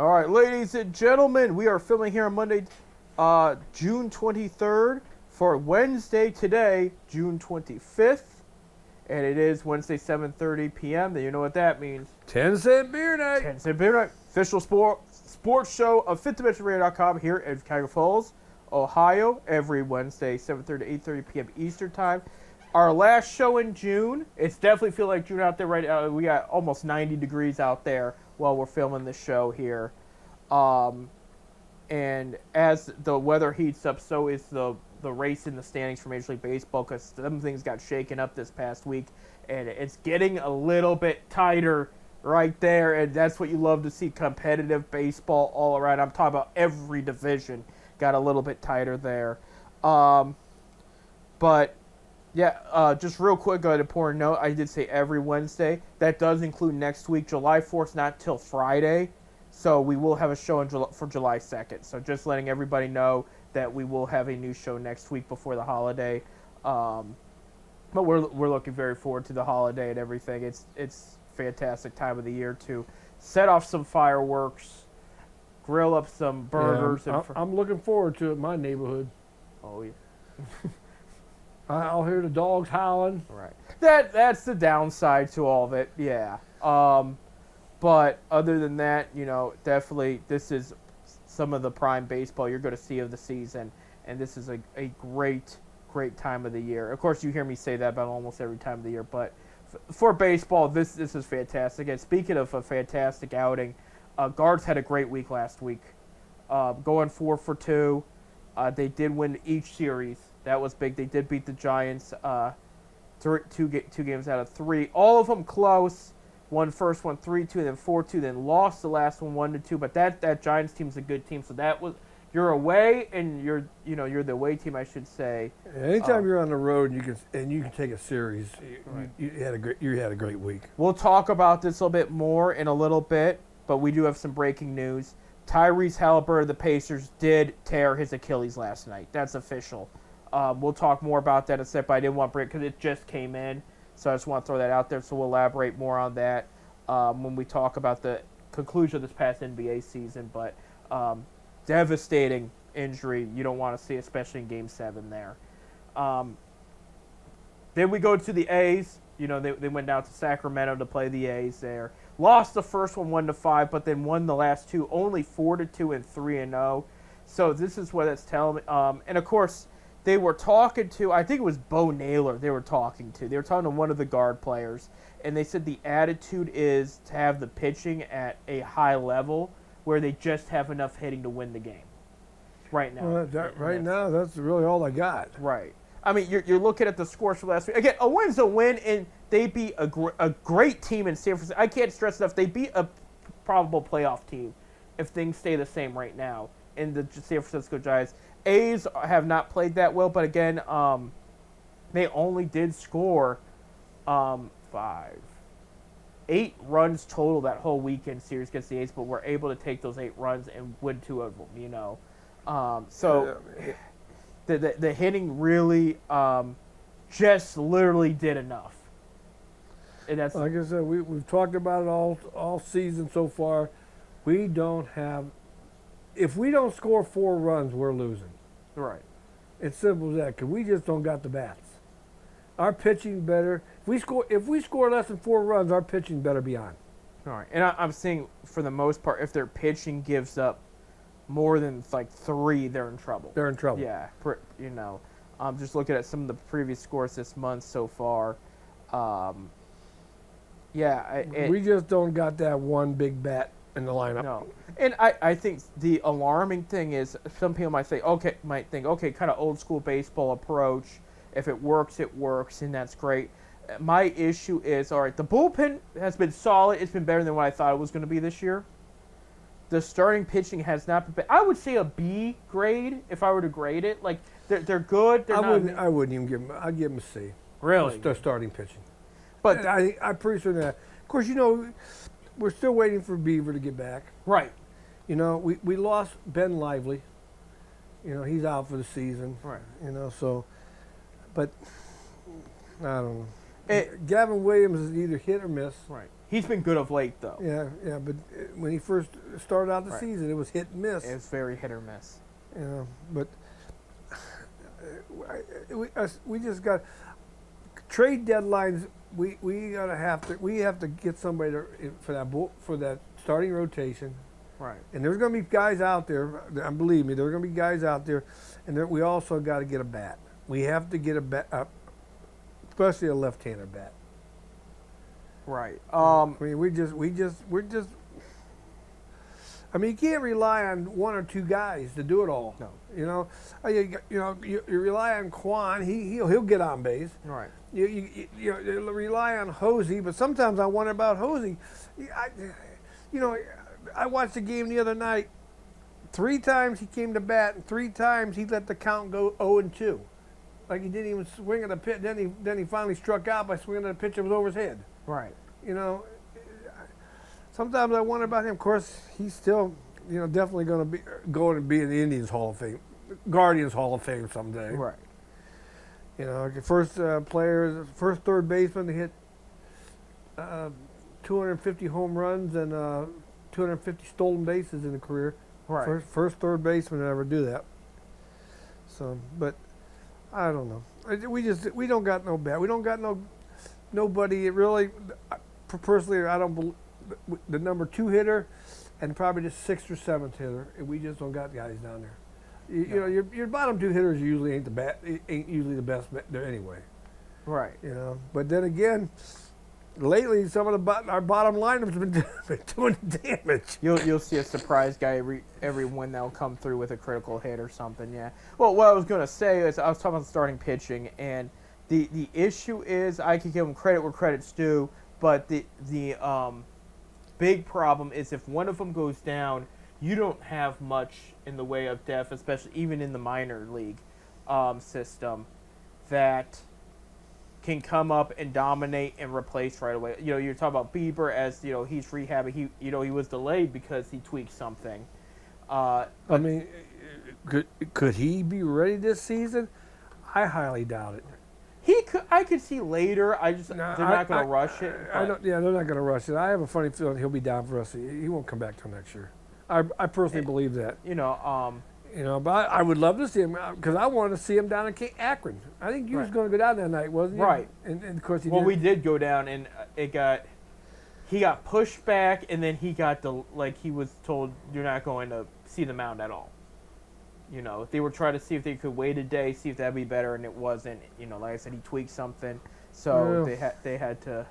All right, ladies and gentlemen, we are filming here on Monday, June 23rd for Wednesday today, June 25th. And it is Wednesday, 7:30 p.m. You know what that means. 10-cent beer night. 10-cent beer night. Official sports show of FifthDimensionRadio.com here in Cuyahoga Falls, Ohio, every Wednesday, 7:30 to 8:30 p.m. Eastern Time. Our last show in June. It's definitely feel like June out there right now. We got almost 90 degrees out there while we're filming this show here. And as the weather heats up, so is the race in the standings for Major League Baseball, because some things got shaken up this past week, and it's getting a little bit tighter right there, and that's what you love to see, competitive baseball all around. I'm talking about every division got a little bit tighter there. But yeah, just real quick, an important note. I did say every Wednesday. That does include next week. July 4th, not till Friday. So we will have a show for July 2nd. So just letting everybody know that we will have a new show next week before the holiday. But we're looking very forward to the holiday and everything. It's fantastic time of the year to set off some fireworks, grill up some burgers. Yeah, I'm looking forward to it in my neighborhood. Oh, yeah. I'll hear the dogs howling. Right. That's the downside to all of it, yeah. But other than that, definitely this is some of the prime baseball you're going to see of the season, and this is a great time of the year. Of course, you hear me say that about almost every time of the year, but for baseball, this is fantastic. And speaking of a fantastic outing, Guards had a great week last week, going 4 for 2. They did win each series. That was big. They did beat the Giants 2 games out of 3. All of them close. Won first one 3-2, then 4-2, then lost the last one 1-2. But that Giants team's a good team. So that was you're away, and you're the away team, I should say. Anytime you're on the road and you can take a series, you had a great week. We'll talk about this a little bit more in a little bit, but we do have some breaking news. Tyrese Haliburton of the Pacers did tear his Achilles last night. That's official. We'll talk more about that in a sec, but I didn't want to break because it just came in. So I just want to throw that out there. So we'll elaborate more on that when we talk about the conclusion of this past NBA season. But devastating injury you don't want to see, especially in Game 7 there. Then we go to the A's. They went down to Sacramento to play the A's there. Lost the first one 1-5, but then won the last two, only 4-2 and 3-0. So this is what it's telling me. And, of course, they were talking to, I think it was Bo Naylor they were talking to. They were talking to one of the guard players, and they said the attitude is to have the pitching at a high level where they just have enough hitting to win the game right now. Well, now, that's really all I got. Right. I mean, you're looking at the scores from last week. Again, a win's a win, and they beat a great team in San Francisco. I can't stress enough, they beat a probable playoff team if things stay the same right now in the San Francisco Giants. A's have not played that well, but again, they only did score 8 runs total that whole weekend series against the A's, but were able to take those 8 runs and win 2 of them, So the hitting really just literally did enough. And that's, like I said, we've talked about it all season so far. We don't have – if we don't score 4 runs, we're losing. right. It's simple as that, because we just don't got the bats. Our pitching better. If we score less than 4 runs, our pitching better be on. All right. And I'm saying, for the most part, if their pitching gives up more than 3, they're in trouble. They're in trouble. Yeah. I'm just looking at some of the previous scores this month so far. We just don't got that one big bat in the lineup. No. And I think the alarming thing is some people might think, okay, kind of old school baseball approach. If it works, and that's great. My issue is, all right, the bullpen has been solid. It's been better than what I thought it was going to be this year. The starting pitching has not been. I would say a B grade if I were to grade it. Like they're good. I wouldn't even give them. I'd give them a C. Really? The starting pitching. But I'm pretty sure that. Of course, we're still waiting for Beaver to get back. Right. We lost Ben Lively. He's out for the season. Right. So, but I don't know. Gavin Williams is either hit or miss. Right. He's been good of late, though. Yeah, but when he first started out the Right. season, it was hit and miss. It's very hit or miss. But we just got trade deadlines. We have to get somebody for that starting rotation. Right. And there's going to be guys out there. Believe me, there's going to be guys out there, and we also got to get a bat. We have to get a bat, especially a left-hander bat. Right. I mean, we're just. I mean, you can't rely on one or two guys to do it all. No. You rely on Quan. He'll get on base. Right. You rely on Hosey, but sometimes I wonder about Hosey. I watched the game the other night. 3 times he came to bat, and 3 times he let the count go 0-2. Like he didn't even swing at a pitch. Then he finally struck out by swinging at a pitch that was over his head. Right. Sometimes I wonder about him. Of course, he's still, definitely going to be in the Indians Hall of Fame, Guardians Hall of Fame someday. Right. First third baseman to hit 250 home runs and 250 stolen bases in a career. Right. First third baseman to ever do that. So, but I don't know. We don't got no bat. We don't got nobody. It really, personally, I don't believe the number 2 hitter and probably the 6th or 7th hitter. We just don't got guys down there. Your bottom 2 hitters usually ain't usually the best there anyway. Right. But then again, lately some of our bottom lineups have been doing damage. You'll see a surprise guy every win that'll come through with a critical hit or something. Yeah. Well, what I was gonna say is I was talking about starting pitching, and the issue is I can give them credit where credit's due, but the big problem is if one of them goes down, you don't have much in the way of depth, especially even in the minor league system, that can come up and dominate and replace right away. You're talking about Bieber as he's rehabbing. He was delayed because he tweaked something. I mean, could he be ready this season? I highly doubt it. I could see later. They're not going to rush it. They're not going to rush it. I have a funny feeling he'll be down for us. He won't come back till next year. I personally believe that. But I would love to see him because I wanted to see him down in Akron. I think you was going to go down that night, wasn't you? Right. And of course he did. Well, didn't. we did go down, and he got pushed back, and then he was told you're not going to see the mound at all. They were trying to see if they could wait a day, see if that'd be better, and it wasn't. Like I said, he tweaked something, so they had to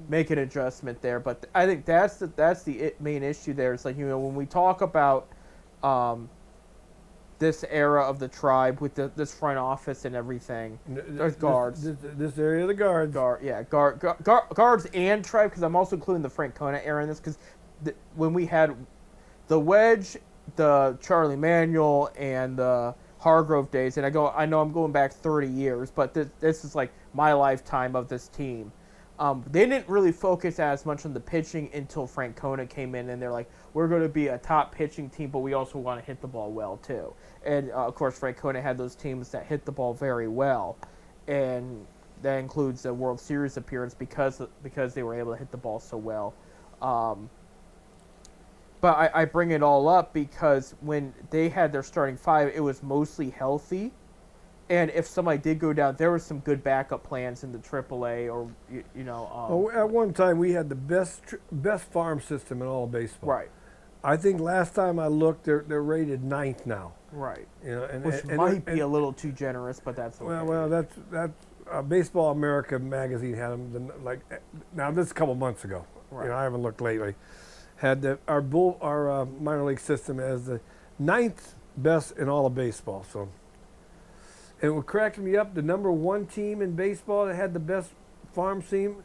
make an adjustment there. But I think that's the main issue there. It's like when we talk about this era of the Tribe with this front office and everything, there's guards. This area of the guards. Guards and Tribe, because I'm also including the Francona era in this, because when we had the Wedge, the Charlie Manuel, and the Hargrove days, and I know I'm going back 30 years, but this is like my lifetime of this team. They didn't really focus as much on the pitching until Francona came in, and they're like, we're going to be a top pitching team, but we also want to hit the ball well too. And of course, Francona had those teams that hit the ball very well, and that includes the World Series appearance because they were able to hit the ball so well. But I bring it all up because when they had their starting 5, it was mostly healthy. And if somebody did go down, there were some good backup plans in the AAA or, at one time, we had the best farm system in all of baseball. Right. I think last time I looked, they're rated 9th now. Right. Which might be a little too generous, but that's okay. Well, that's Baseball America magazine had them now this is a couple months ago. Right. I haven't looked lately. Had our minor league system as the 9th best in all of baseball. So, and what cracked me up, the number 1 team in baseball that had the best farm team.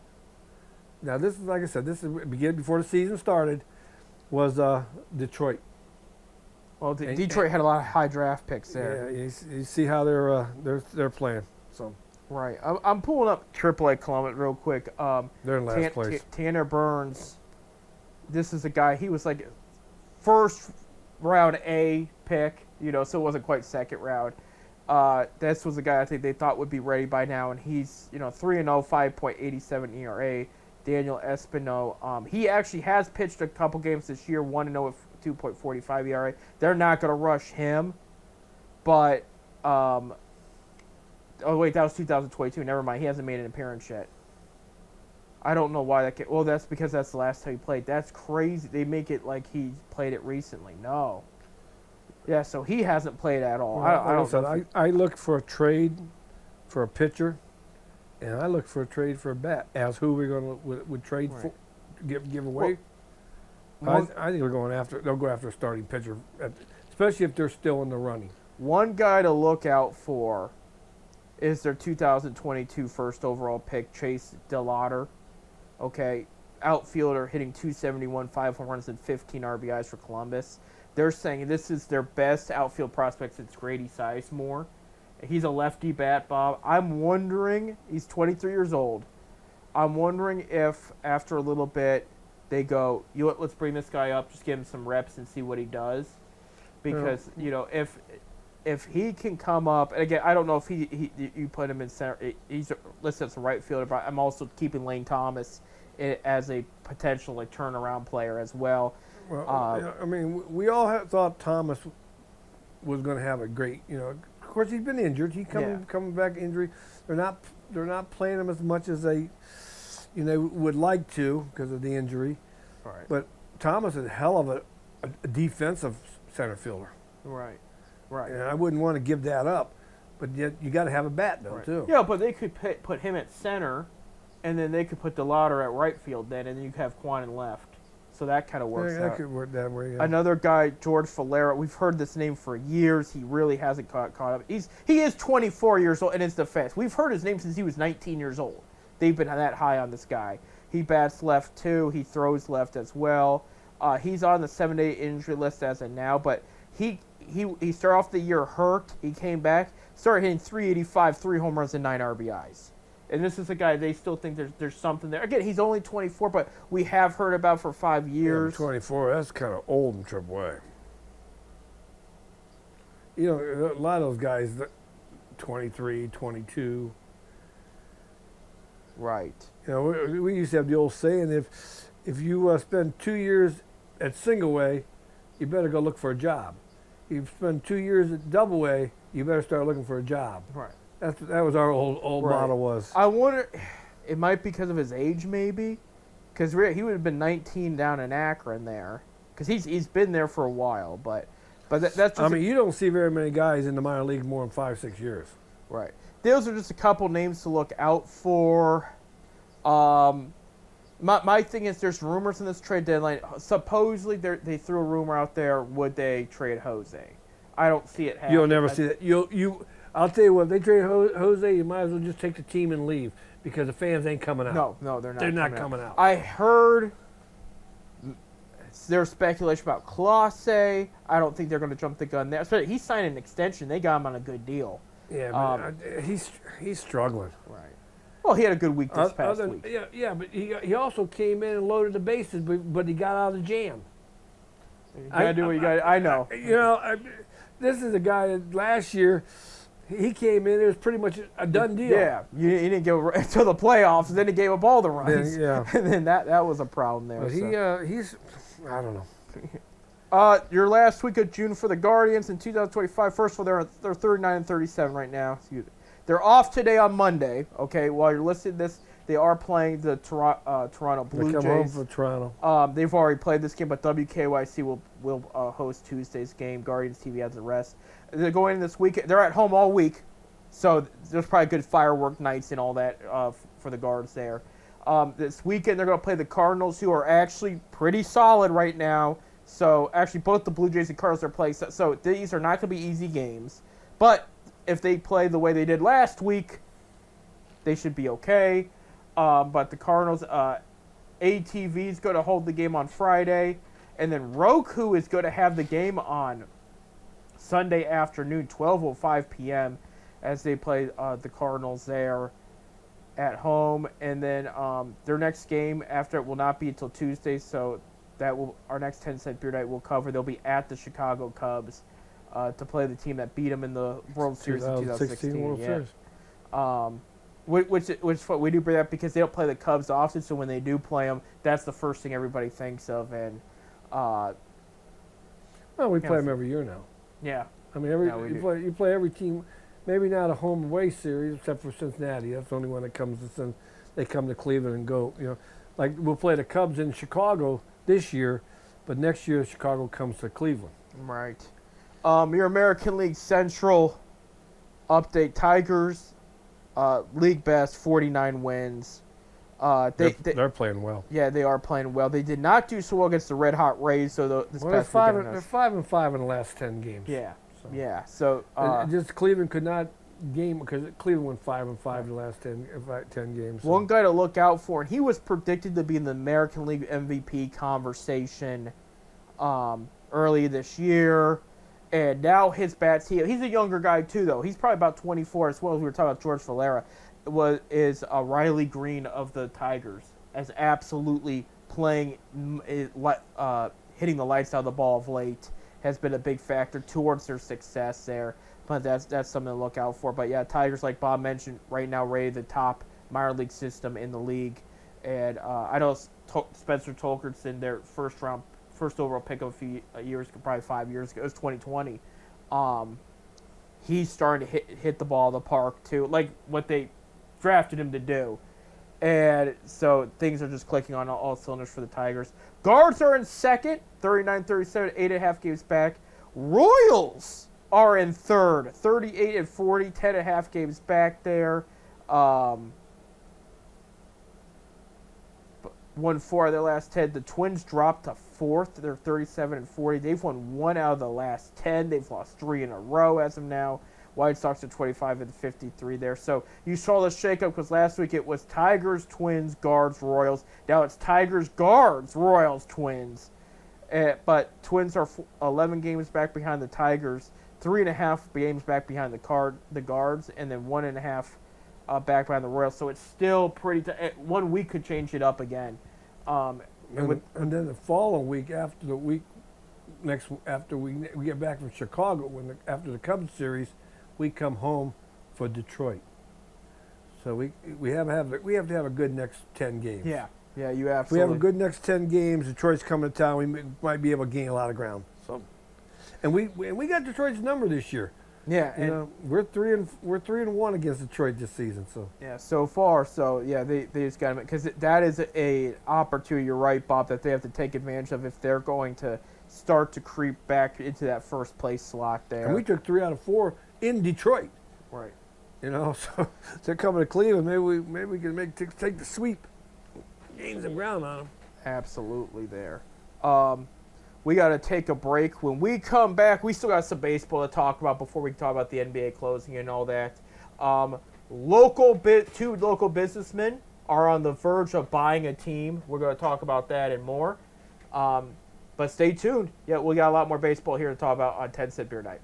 Now this is, like I said, this is began before the season started, was Detroit. Well, Detroit had a lot of high draft picks there. Yeah, you see how they're playing. So. Right. I'm pulling up AAA Columbus real quick. They're in last place. Tanner Burns. This is a guy, he was like first round A pick, so it wasn't quite second round. This was a guy I think they thought would be ready by now, and he's 3-0, 5.87 ERA. Daniel Espino. He actually has pitched a couple games this year, 1-0 with 2.45 ERA. They're not going to rush him, but oh wait, that was 2022. Never mind, he hasn't made an appearance yet. I don't know why that. Well, that's because that's the last time he played. That's crazy. They make it like he played it recently. No. Yeah, so he hasn't played at all. I look for a trade for a pitcher, and I look for a trade for a bat. As who we're going to would trade Right. for, give away. I think they'll go after a starting pitcher, especially if they're still in the running. One guy to look out for is their 2022 first overall pick, Chase DeLauter. Okay, outfielder hitting 271, 5 home runs, and 15 RBIs for Columbus. They're saying this is their best outfield prospect since Grady Sizemore. He's a lefty bat, Bob. I'm wondering, he's 23 years old. I'm wondering if after a little bit they go, you know what, let's bring this guy up, just give him some reps and see what he does. Because, if he can come up, and again, I don't know if you put him in center. He's listed as a right fielder, but I'm also keeping Lane Thomas as a potential turnaround player as well. Well, I mean, we all thought Thomas was going to have a great, Of course, he's been injured. He's coming back injury. They're not playing him as much as they, would like to because of the injury. Right. But Thomas is a hell of a defensive center fielder. Right. Right. And I wouldn't want to give that up, but yet you got to have a bat though too. Yeah, but they could put him at center, and then they could put DeLauter at right field then, and then you could have Quan in left. So that kind of works out. That could work that way. Yeah. Another guy, George Valera. We've heard this name for years. He really hasn't caught up. He is 24 years old in his defense. We've heard his name since he was 19 years old. They've been that high on this guy. He bats left too. He throws left as well. He's on the 7-day injury list as of now, but he started off the year hurt. He came back, started hitting 385, 3 home runs, and 9 RBIs. And this is a guy they still think there's something there. Again, he's only 24, but we have heard about for 5 years. Yeah, 24, that's kind of old in AAA. A lot of those guys, 23, 22. Right. We used to have the old saying, if you spend 2 years at single A, you better go look for a job. You spend 2 years at double A, you better start looking for a job. Right. That was our old Right. motto was. I wonder, it might be because of his age maybe, because he would have been 19 down in Akron there, because he's been there for a while, but that's just. I mean, you don't see very many guys in the minor league more than 5-6 years. Right. Those are just a couple names to look out for. My thing is, there's rumors in this trade deadline. Supposedly, they threw a rumor out there. Would they trade Jose? I don't see it happening. You'll never see that. I'll tell you what. If they trade Jose, you might as well just take the team and leave because the fans ain't coming out. No, they're not. They're not coming out. I heard there's speculation about Clase. I don't think they're going to jump the gun there. So he's signed an extension. They got him on a good deal. Yeah, but he's struggling. Right. Well, he had a good week this past week. Yeah, but he also came in and loaded the bases, but he got out of the jam. You gotta do what you got. I know. This is a guy that last year he came in. It was pretty much a done deal. Yeah, he didn't go to the playoffs, and then he gave up all the runs. Yeah, and then that was a problem there. But he's I don't know. Your last week of June for the Guardians in 2025. First of all, they're 39 and 37 right now. Excuse me. They're off today on Monday. Okay, while you're listening to this, they are playing the Toronto Blue Jays. They come home for Toronto. They've already played this game, but WKYC will host Tuesday's game. Guardians TV has the rest. They're going in this week. They're at home all week, so there's probably good firework nights and all that for the Guards there. This weekend they're going to play the Cardinals, who are actually pretty solid right now. So actually, both the Blue Jays and Cardinals are playing. So these are not going to be easy games, but if they play the way they did last week, they should be okay. But the Cardinals, ATV is going to hold the game on Friday, and then Roku is going to have the game on Sunday afternoon, 12:05 p.m., as they play the Cardinals there at home. And then their next game after it will not be until Tuesday, so our next 10-cent beer night will cover. They'll be at the Chicago Cubs. to play the team that beat them in the World Series in 2016. World Series. Which we do bring up because they don't play the Cubs often, so when they do play them, that's the first thing everybody thinks of. And Well, we play them every year now. yeah, I mean, you play every team. Maybe not a home away series, except for Cincinnati. That's the only one that comes to they come to Cleveland and go. Like we'll play the Cubs in Chicago this year, but next year Chicago comes to Cleveland. right. Your American League Central update: Tigers, league best, 49 wins. They're playing well. Yeah, they are playing well. They did not do so well against the Red Hot Rays. So They're 5-5 in the last 10 games. Yeah, So. yeah. So just Cleveland could not game because Cleveland went 5-5 the last 10 games. So. One guy to look out for, and he was predicted to be in the American League MVP conversation early this year, and now his bats. He's a younger guy too, though. He's probably about 24 as well. As we were talking about George Valera, is Riley Green of the Tigers, as absolutely playing, hitting the lights out of the ball of late, has been a big factor towards their success there. But that's something to look out for. But yeah, Tigers, like Bob mentioned, right now rated the top minor league system in the league. And I know Spencer Torkelson, their first overall pick of a few years, probably 5 years ago, it was 2020. He's starting to hit the ball in the park too, like what they drafted him to do. And so things are just clicking on all cylinders for the Tigers. Guards are in second, 39-37, 8.5 games back. Royals are in third, 38-40, 10.5 games back there. Won 4 of their last 10. The Twins dropped to fourth. They're 37-40. They've won 1 out of the last 10. They've lost 3 in a row as of now. White Sox are 25-53 there. So you saw the shakeup because last week it was Tigers, Twins, Guards, Royals. Now it's Tigers, Guards, Royals, Twins. But Twins are 11 games back behind the Tigers, 3.5 games back behind the Guards, and then 1.5 back behind the Royals. So it's still pretty. 1 week could change it up again. And then the following week, after we get back from Chicago, after the Cubs series, we come home for Detroit. So we have to have a good next 10 games. Yeah, you absolutely. If we have a good next 10 games, Detroit's coming to town. We might be able to gain a lot of ground. So, and we got Detroit's number this year. Yeah, we're 3-1 against Detroit this season. So yeah, so far, they just got to, because that is a opportunity. You're right, Bob, that they have to take advantage of if they're going to start to creep back into that first place slot there. And we took 3 out of 4 in Detroit. Right. So they're coming to Cleveland. Maybe we can take the sweep, gain some ground on them. Absolutely there. We got to take a break. When we come back, we still got some baseball to talk about before we talk about the NBA closing and all that. 2 local businessmen are on the verge of buying a team. We're going to talk about that and more. But stay tuned. Yeah, we got a lot more baseball here to talk about on 10 Cent Beer Night.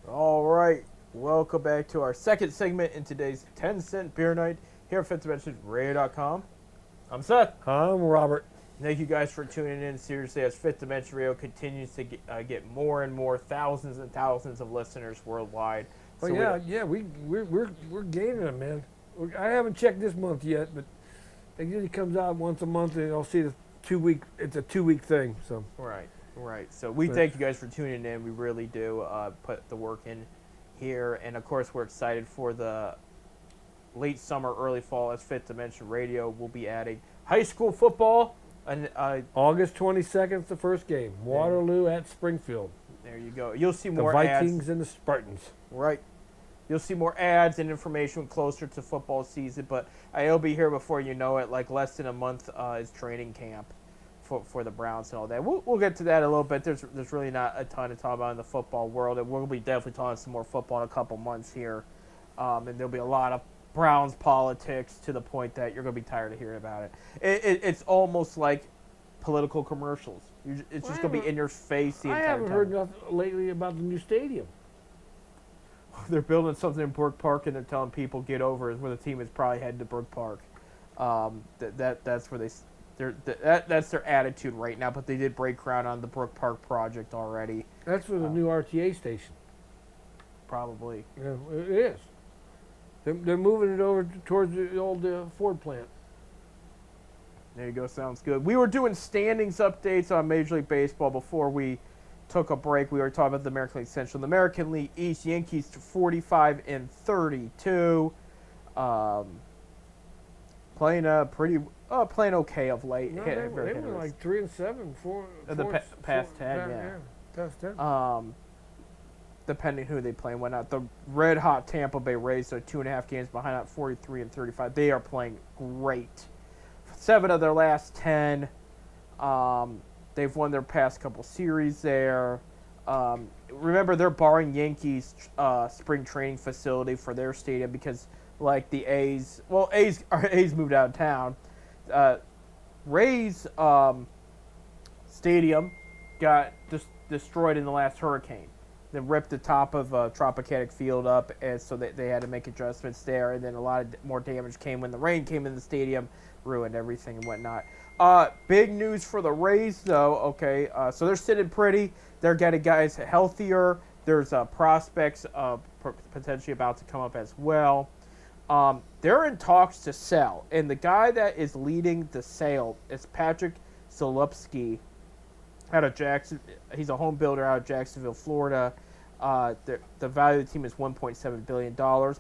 All right, welcome back to our second segment in today's 10 Cent Beer Night here at FifthDimensionRadio.com. I'm Seth. I'm Robert. Thank you guys for tuning in. Seriously, as Fifth Dimension Radio continues to get more and more thousands and thousands of listeners worldwide. Well, so we're gaining them, man. I haven't checked this month yet, but it usually comes out once a month, and I'll see the 2 week. It's a 2 week thing, so. Right. So we thank you guys for tuning in. We really do put the work in here. And, of course, we're excited for the late summer, early fall as Fifth Dimension Radio. We'll be adding high school football. August 22nd is the first game. Waterloo at Springfield. There you go. You'll see more ads. The Vikings ads. And the Spartans. Right. You'll see more ads and information closer to football season. But I'll be here before you know it. Like less than a month is training camp for the Browns and all that. We'll get to that a little bit. There's really not a ton to talk about in the football world, and we'll be definitely talking some more football in a couple months here. And there'll be a lot of Browns politics to the point that you're going to be tired of hearing about it. It's almost like political commercials. It's just I going to be haven't- in your face the I entire haven't time. heard nothing lately about the new stadium. They're building something in Brook Park, and they're telling people get over it, where the team is probably headed to Brook Park. That's where that's their attitude right now. But they did break ground on the Brook Park project already. That's for the new RTA station. Probably. Yeah, it is. They're moving it over towards the old Ford plant. There you go. Sounds good. We were doing standings updates on Major League Baseball before we took a break. We were talking about the American League Central, the American League East. Yankees 45-32. Playing playing okay of late. No, Hit- they very hit were or miss. like 3-7, Past 10, yeah. Past 10. Depending who they play and whatnot. The red hot Tampa Bay Rays are 2.5 games behind at 43-35. They are playing great. 7 of their last 10. They've won their past couple series there. Remember, they're borrowing Yankees' spring training facility for their stadium because, like the A's, A's moved out of town. Rays stadium got destroyed in the last hurricane. They ripped the top of Tropicana Field up, and so they had to make adjustments there. And then a lot of more damage came when the rain came in the stadium, ruined everything and whatnot. Big news for the Rays, though. Okay, so they're sitting pretty. They're getting guys healthier. There's prospects potentially about to come up as well. They're in talks to sell, and the guy that is leading the sale is Patrick Zalupski out of Jackson. He's a home builder out of Jacksonville, Florida. The value of the team is $1.7 billion,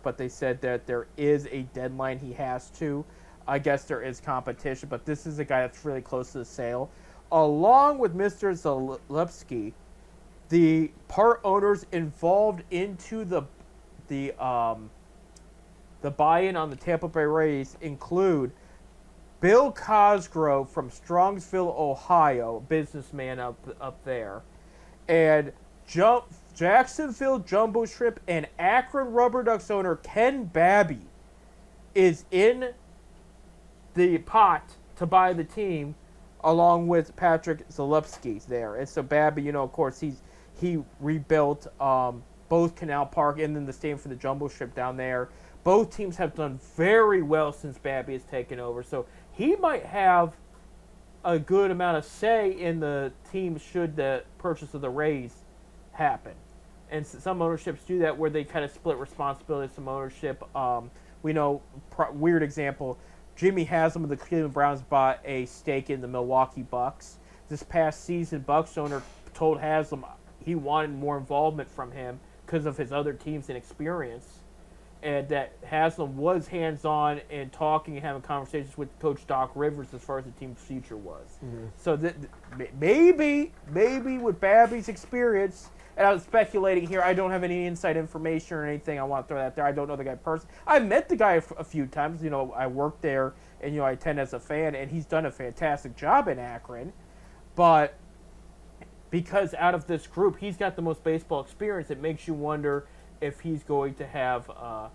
but they said that there is a deadline he has to. I guess there is competition, but this is a guy that's really close to the sale. Along with Mr. Zalupski, the part owners involved into the buy-in on the Tampa Bay Rays include Bill Cosgrove from Strongsville, Ohio, businessman up there, and Jacksonville Jumbo Shrimp and Akron Rubber Ducks owner Ken Babby is in the pot to buy the team, along with Patrick Zalupski there. And so Babby, of course, he rebuilt both Canal Park and then the stadium for the Jumbo Shrimp down there. Both teams have done very well since Babby has taken over, so he might have a good amount of say in the team should the purchase of the Rays happen. And some ownerships do that where they kind of split responsibility. Some ownership, we know, weird example, Jimmy Haslam of the Cleveland Browns bought a stake in the Milwaukee Bucks. This past season, Bucks owner told Haslam he wanted more involvement from him because of his other teams and experience. And that Haslam was hands-on and talking and having conversations with Coach Doc Rivers as far as the team's future was. Mm-hmm. So maybe with Babby's experience, and I'm speculating here, I don't have any inside information or anything I want to throw that there. I don't know the guy personally. I met the guy a few times. I worked there, and I attend as a fan, and he's done a fantastic job in Akron. But because out of this group, he's got the most baseball experience, it makes you wonder if he's going to have a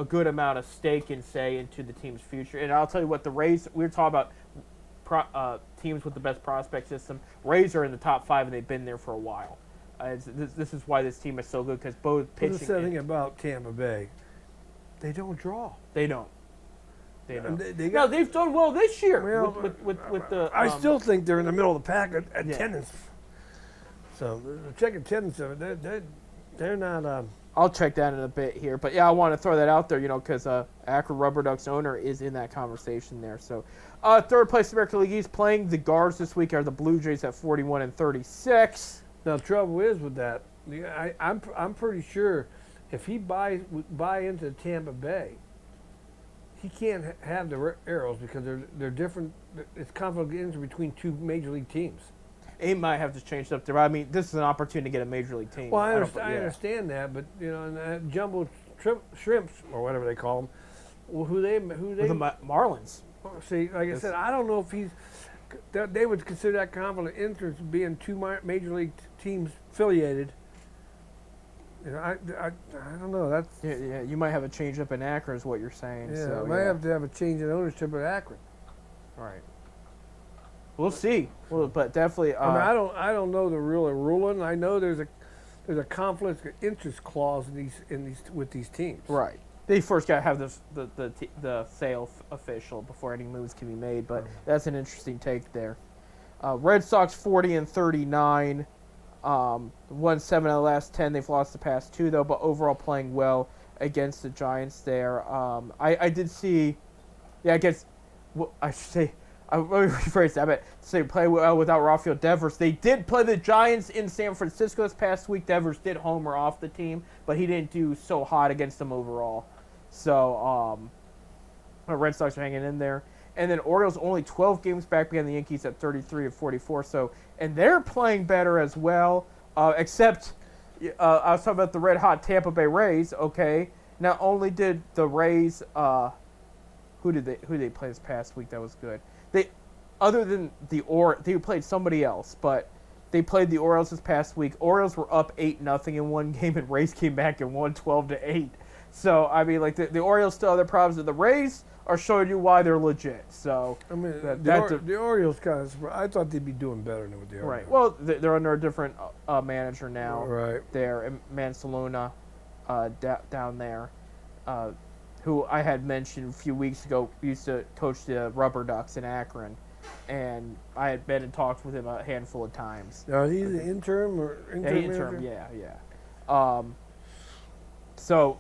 good amount of stake and say into the team's future. And I'll tell you what, the Rays, we were talking about teams with the best prospect system. Rays are in the top 5, and they've been there for a while. This is why this team is so good, because both pitching. Well, the thing about Tampa Bay, they don't draw. They don't. No, they've done well this year with the. I still think they're in the middle of the pack at attendance. So check attendance. They're not. I'll check that in a bit here, but yeah, I want to throw that out there, because Akron Rubber Ducks owner is in that conversation there. So, third place American League East playing the Guards this week are the Blue Jays at 41-36. Now, the trouble is with that, I'm pretty sure if he buy into Tampa Bay, he can't have the Arrows because they're different. It's conflict of interest between two major league teams. He might have to change it up there. I mean, this is an opportunity to get a major league team. Well, I understand that, but and Jumbo Shrimps or whatever they call them, well, who they the Marlins. See, like I said, I don't know if they would consider that conflict of interest being two major league teams affiliated. I don't know. That's yeah. You might have a change up in Akron, is what you're saying. Yeah, so, might have to have a change in ownership at Akron. Right. We'll see. Well, but definitely. I mean, I don't know the real ruling. I know there's a conflict of interest clause in these with these teams. Right. They first got to have the sale official before any moves can be made. But that's an interesting take there. Red Sox 40-39. Won 7 of the last 10. They've lost the past 2 though, but overall playing well against the Giants there. I did see. Yeah, I guess. Well, I should say. Let me rephrase that. But say play well without Rafael Devers. They did play the Giants in San Francisco this past week. Devers did homer off the team, but he didn't do so hot against them overall. So, the Red Sox are hanging in there. And then Orioles only 12 games back behind the Yankees at 33-44. So, and they're playing better as well. Except, I was talking about the red hot Tampa Bay Rays. Okay, not only did the Rays, who did they play this past week that was good? Other than they played somebody else, but they played the Orioles this past week. Orioles were up 8-0 in one game, and Rays came back and won 12-8. So I mean, like the Orioles still have their problems, and the Rays are showing you why they're legit. So I mean, the Orioles kind of. I thought they'd be doing better than what they are. Right. Now. Well, they're under a different manager now. Right. There, Mansaluna, down there. Who I had mentioned a few weeks ago used to coach the Rubber Ducks in Akron, and I had been in talks with him a handful of times. Now he's an interim or interim, yeah. So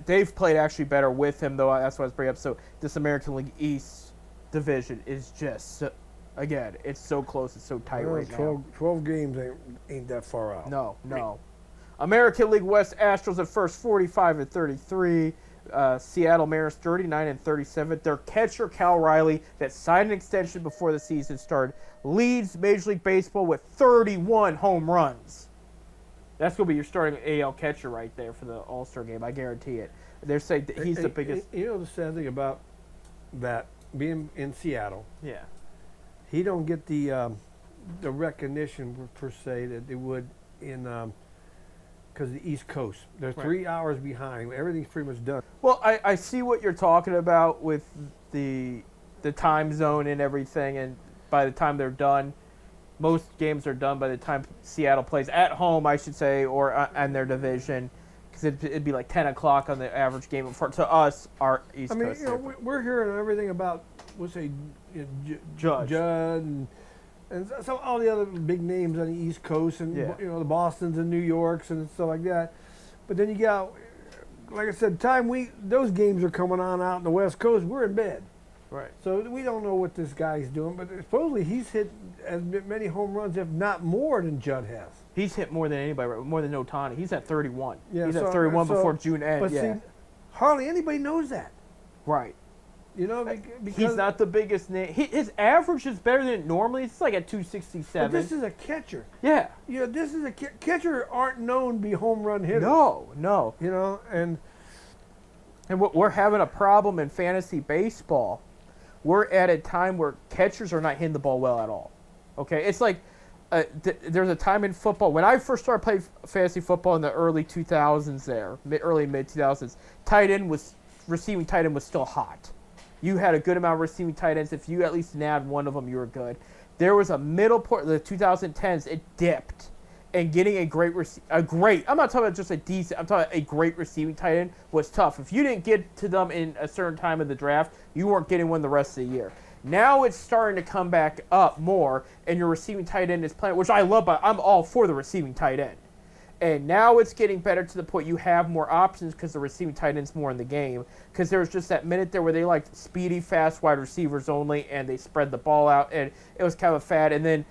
they've played actually better with him, though. That's what I was bringing up. So this American League East division is just, again, it's so close, it's so tight right now. 12 games ain't that far out. No. American League West Astros at first, 45-33. Seattle Mariners 39-37. Their catcher Cal Riley, that signed an extension before the season started, leads Major League Baseball with 31 home runs. That's going to be your starting AL catcher right there for the All-Star game. I guarantee it. They're saying that he's the biggest. You know the sad thing about that being in Seattle. Yeah. He don't get the recognition per se that they would in. Because the East Coast, they're 3 hours behind. Everything's pretty much done. Well, I see what you're talking about with the time zone and everything, and by the time they're done, most games are done by the time Seattle plays at home, I should say, or in their division, because it'd be like 10 o'clock on the average game. To us, our East Coast. I mean, we're hearing everything about, let's say, Judd and so all the other big names on the East Coast, and the Bostons and New Yorks and stuff like that. But then you got, like I said, those games are coming on out in the West Coast. We're in bed, right? So we don't know what this guy's doing. But supposedly he's hit as many home runs, if not more, than Judd has. He's hit more than anybody, more than Ohtani. He's at 31. Yeah, he's at 31 before June end. But see, hardly anybody knows that. Right. You know, because he's not the biggest name. His average is better than it normally. It's like at 267. But this is a catcher. Yeah. This is a catcher aren't known to be home run hitters. No. You know, and we're having a problem in fantasy baseball. We're at a time where catchers are not hitting the ball well at all. Okay, it's like there's a time in football when I first started playing fantasy football in the early 2000s. Early mid 2000s, receiving tight end was still hot. You had a good amount of receiving tight ends. If you at least nabbed one of them, you were good. There was a middle point, the 2010s, it dipped. And getting I'm not talking about just a decent, I'm talking about a great receiving tight end was tough. If you didn't get to them in a certain time of the draft, you weren't getting one the rest of the year. Now it's starting to come back up more, and your receiving tight end is playing, which I love, but I'm all for the receiving tight end. And now it's getting better to the point you have more options because the receiving tight end's more in the game. Because there was just that minute there where they liked speedy, fast wide receivers only, and they spread the ball out, and it was kind of a fad. And then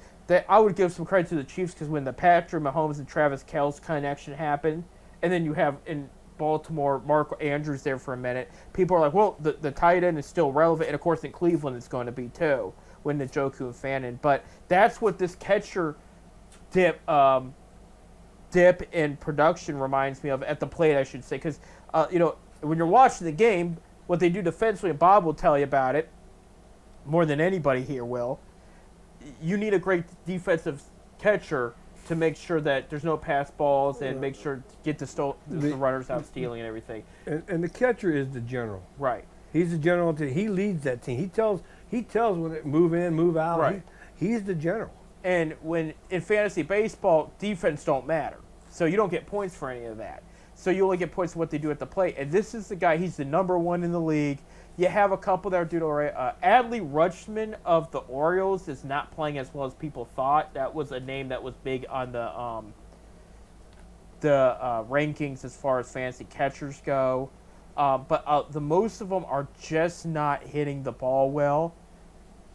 I would give some credit to the Chiefs because when the Patrick Mahomes and Travis Kelce connection happened, and then you have in Baltimore Mark Andrews there for a minute, people are like, well, the tight end is still relevant. And, of course, in Cleveland it's going to be too, when Njoku and Fannin. But that's what this catcher dip in production reminds me of at the plate, I should say, because when you're watching the game, what they do defensively, and Bob will tell you about it more than anybody here will. You need a great defensive catcher to make sure that there's no pass balls and make sure to get the runners out stealing and everything. And the catcher is the general. Right. He's the general. He leads that team. He tells when it move in, move out. Right. He's the general. And when in fantasy baseball, defense don't matter. So you don't get points for any of that. So you only get points for what they do at the plate. And this is the guy, he's the number one in the league. You have a couple that are doing all right. Adley Rutschman of the Orioles is not playing as well as people thought. That was a name that was big on the rankings as far as fantasy catchers go. But the most of them are just not hitting the ball well,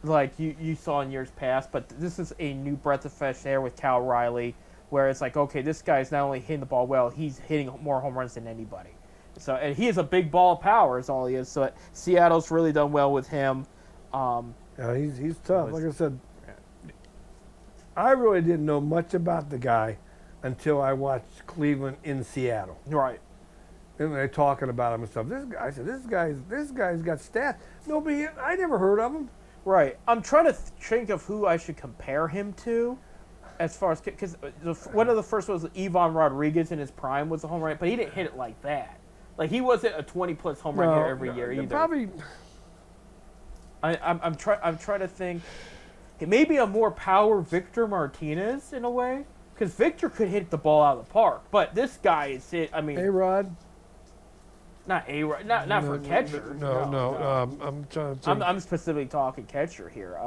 like you saw in years past. But this is a new breath of fresh air with Cal Riley, where it's like, okay, this guy's not only hitting the ball well, he's hitting more home runs than anybody. So, and he has a big ball of power is all he is. So Seattle's really done well with him. Yeah, he's tough. Like I said, I really didn't know much about the guy until I watched Cleveland in Seattle. Right. And they're talking about him and stuff. I said, this guy's got stats. I never heard of him. Right. I'm trying to think of who I should compare him to, as far as because one of the first was Ivan Rodriguez in his prime was a home run, but he didn't hit it like that. Like he wasn't a 20+ home run hitter every year either. Probably. I'm trying to think. Maybe a more power Victor Martinez in a way, because Victor could hit the ball out of the park, but this guy is hit. I mean, A-Rod. Not A-Rod. Not for catcher. No. I'm trying to think. I'm specifically talking catcher here.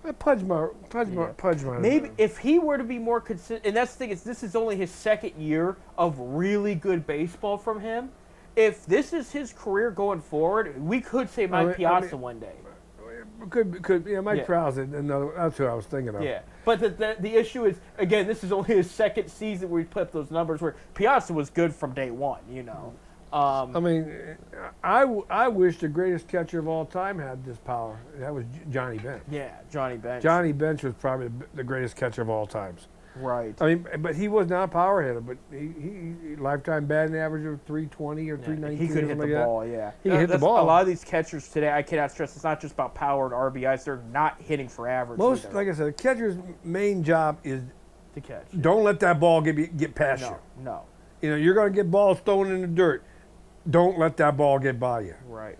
Pudgemeyer. Maybe if he were to be more consistent, and that's the thing is, this is only his second year of really good baseball from him. If this is his career going forward, we could say Mike Piazza one day. Could yeah, Mike Krause. That's who I was thinking of. Yeah, but the issue is, again, this is only his second season where he put up those numbers where Piazza was good from day one, you know. I mean, I wish the greatest catcher of all time had this power. That was Johnny Bench. Yeah, Johnny Bench. Johnny Bench was probably the greatest catcher of all times. Right. I mean, but he was not a power hitter. But he lifetime batting average of 320 or 319. He could hit the ball. Yeah, he could hit the ball. A lot of these catchers today, I cannot stress, it's not just about power and RBIs. They're not hitting for average. Like I said, a catcher's main job is to catch. Don't let that ball get past you. No. You know, you're going to get balls thrown in the dirt. Don't let that ball get by you. Right.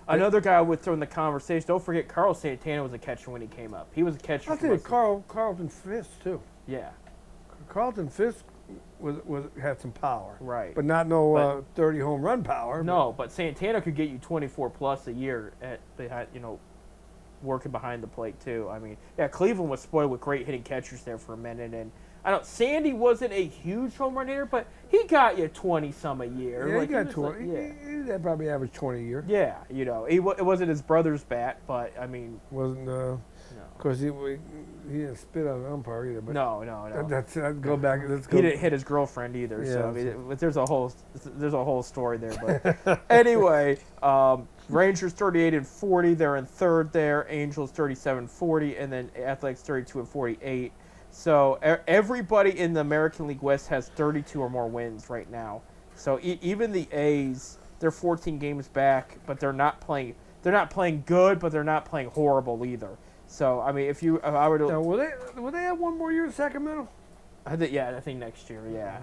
Another guy I would throw in the conversation, don't forget Carlos Santana was a catcher when he came up. He was a catcher. I'll tell you, Carlton Fisk, too. Yeah. Carlton Fisk had some power. Right. But not no 30 home run power. No, but Santana could get you 24+ a year working behind the plate, too. I mean, yeah, Cleveland was spoiled with great hitting catchers there for a minute, and Sandy wasn't a huge home run hitter, but he got you 20-some a year. Yeah, he got 20. He probably averaged 20 a year. Yeah, you know, it wasn't his brother's bat, but I mean, wasn't. No. Of course, he didn't spit on an umpire either. But no. Let's go back. He didn't hit his girlfriend either. Yeah, so I mean, there's a whole story there. But anyway, Rangers 38-40. They're in third there. Angels 37-40, and then Athletics 32-48. So everybody in the American League West has 32 or more wins right now. So even the A's, they're 14 games back, but they're not playing. They're not playing good, but they're not playing horrible either. So I mean, if I were to, now, will they have one more year in Sacramento? I think next year. Yeah,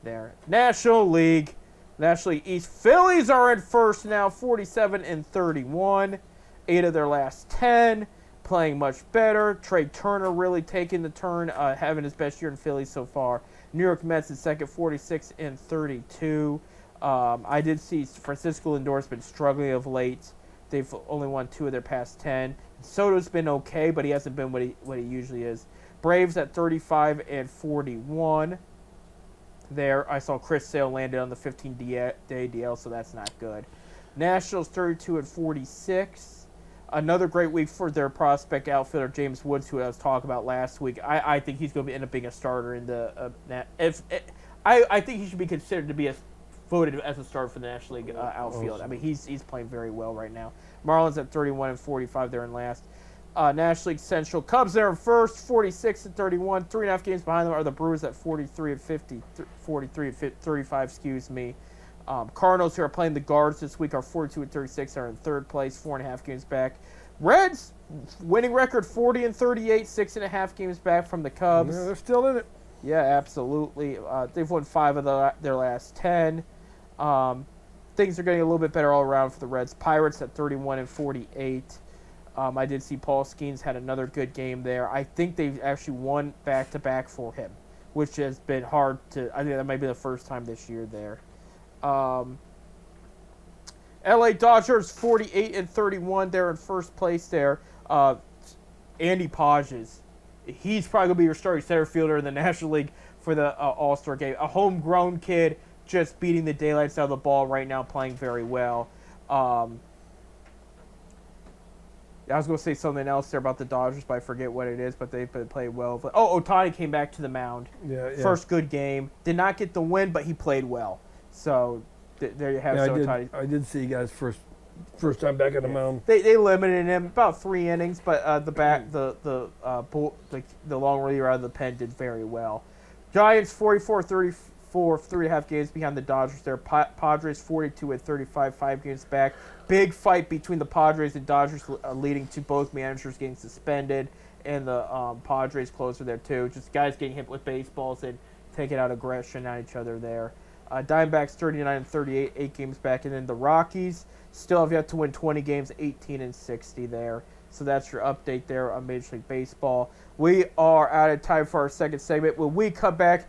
there. National League East. Phillies are in first now, 47-31. 8 of their last 10. Playing much better. Trey Turner really taking the turn, having his best year in Philly so far. New York Mets in second, 46-32. I did see Francisco Lindor's been struggling of late. They've only won 2 of their past 10. Soto's been okay, but he hasn't been what he usually is. Braves at 35-41. There, I saw Chris Sale landed on the 15-day DL, so that's not good. Nationals 32-46. Another great week for their prospect outfielder, James Woods, who I was talking about last week. I think he's going to end up being a starter in the I think he should be considered to be voted as a starter for the National League outfield. I mean, he's playing very well right now. Marlins at 31-45, they're in last. National League Central, Cubs are in first, 46-31. 3.5 games behind them are the Brewers at 43-35. Excuse me. Cardinals, who are playing the Guards this week, are 42-36. Are in third place, 4.5 games back. Reds, winning record 40-38, 6.5 games back from the Cubs. Yeah, they're still in it. Yeah, absolutely. They've won 5 of their last 10. Things are getting a little bit better all around for the Reds. Pirates at 31-48. I did see Paul Skeens had another good game there. I think they've actually won back-to-back for him, which has been hard to. I think that might be the first time this year there. LA Dodgers 48-31. They're in first place there. Andy Podges, he's probably gonna be your starting center fielder in the National League for the All-Star game. A homegrown kid just beating the daylights out of the ball right now, playing very well. I was going to say something else there about the Dodgers, but I forget what it is, but they've been played well. Ohtani came back to the mound. Yeah. First good game. Did not get the win, but he played well. So there you have Ohtani. I did see you guys first time back on the mound. They limited him about 3 innings, but the long reliever out of the pen did very well. Giants 44-34, 3.5 games behind the Dodgers there. Padres 42-35, 5 games back. Big fight between the Padres and Dodgers, leading to both managers getting suspended, and the Padres closer there too. Just guys getting hit with baseballs and taking out aggression at each other there. Diamondbacks 39-38, 8 games back, and then the Rockies still have yet to win 20 games, 18-60 there. So that's your update there on Major League Baseball. We are out of time for our second segment. When we come back,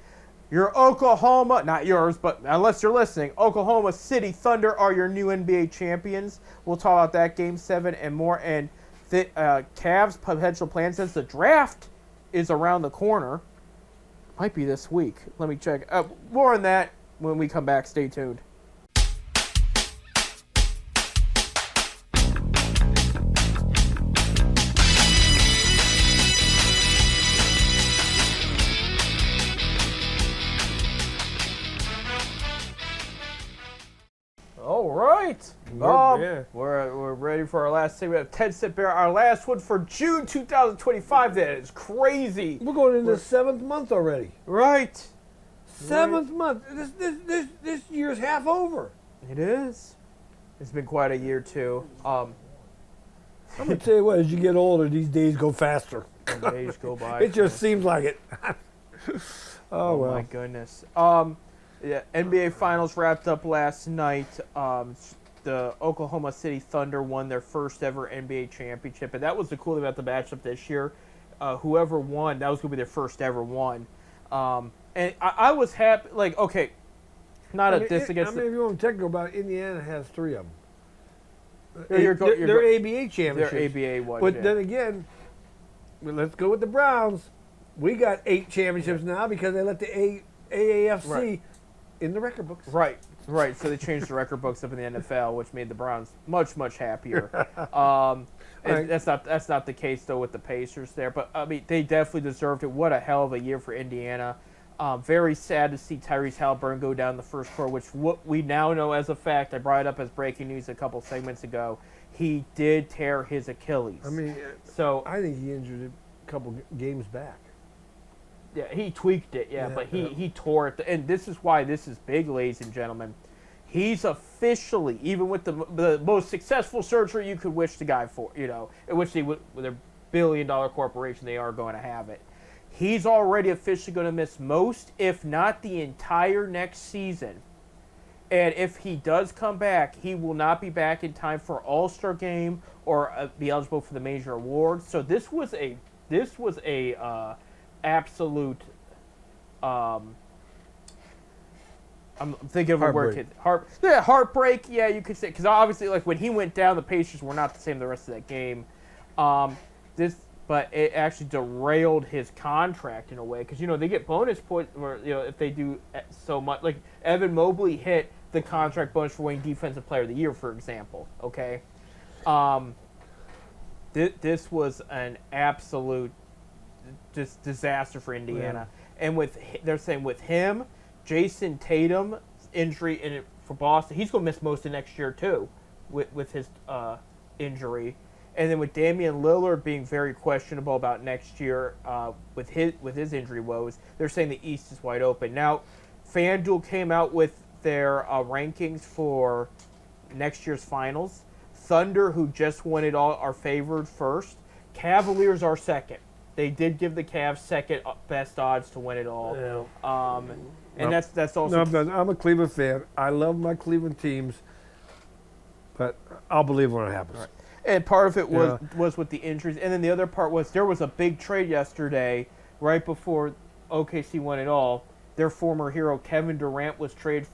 your Oklahoma, not yours, but unless you're listening, Oklahoma City Thunder are your new NBA champions. We'll talk about that Game 7 and more. And the Cavs' potential plans since the draft is around the corner. Might be this week. Let me check. More on that when we come back. Stay tuned. All right. We're ready for our last segment of 10 Cent Bear. Our last one for June 2025. That is crazy. We're going into the 7th month already. Right. 7th month. This year's half over. It is. It's been quite a year too. I'm gonna tell you what. As you get older, these days go faster. The days go by. It just seems like it. Oh well. My goodness. Yeah, NBA Finals wrapped up last night. The Oklahoma City Thunder won their first ever NBA championship, and that was the cool thing about the matchup this year. Whoever won, that was going to be their first ever one. And I was happy. Like, okay, not a diss against. I mean, if you want to technical about it, Indiana has 3 of them. They're ABA championships. They're ABA ones. But then again, let's go with the Browns. We got 8 championships now because they let the AAFC in the record books. Right. So they changed the record books up in the NFL, which made the Browns much happier. And that's not the case though with the Pacers there. But I mean, they definitely deserved it. What a hell of a year for Indiana. Very sad to see Tyrese Halliburton go down the first quarter, which what we now know as a fact. I brought it up as breaking news a couple segments ago. He did tear his Achilles. I mean, so I think he injured it a couple games back. Yeah, he tweaked it, but he tore it. And this is why this is big, ladies and gentlemen. He's officially, even with the most successful surgery you could wish the guy for, in which with a $1 billion corporation, they are going to have it. He's already officially going to miss most, if not the entire next season. And if he does come back, he will not be back in time for All-Star game or be eligible for the major awards. So this was a absolute. I'm thinking of a word. Heartbreak. Yeah, you could say, because obviously, like when he went down, the Pacers were not the same the rest of that game. But it actually derailed his contract in a way, because they get bonus points, or if they do so much. Like Evan Mobley hit the contract bonus for winning Defensive Player of the Year, for example. Okay, this was an absolute just disaster for Indiana, and they're saying with him, Jason Tatum injury for Boston, he's going to miss most of next year too, with his injury. And then with Damian Lillard being very questionable about next year with his injury woes, they're saying the East is wide open. Now, FanDuel came out with their rankings for next year's finals. Thunder, who just won it all, are favored first. Cavaliers are second. They did give the Cavs second best odds to win it all. Yeah. And that's also. No, I'm a Cleveland fan. I love my Cleveland teams, but I'll believe when it happens. Right. And part of it was with the injuries, and then the other part was there was a big trade yesterday, right before OKC won it all. Their former hero Kevin Durant was traded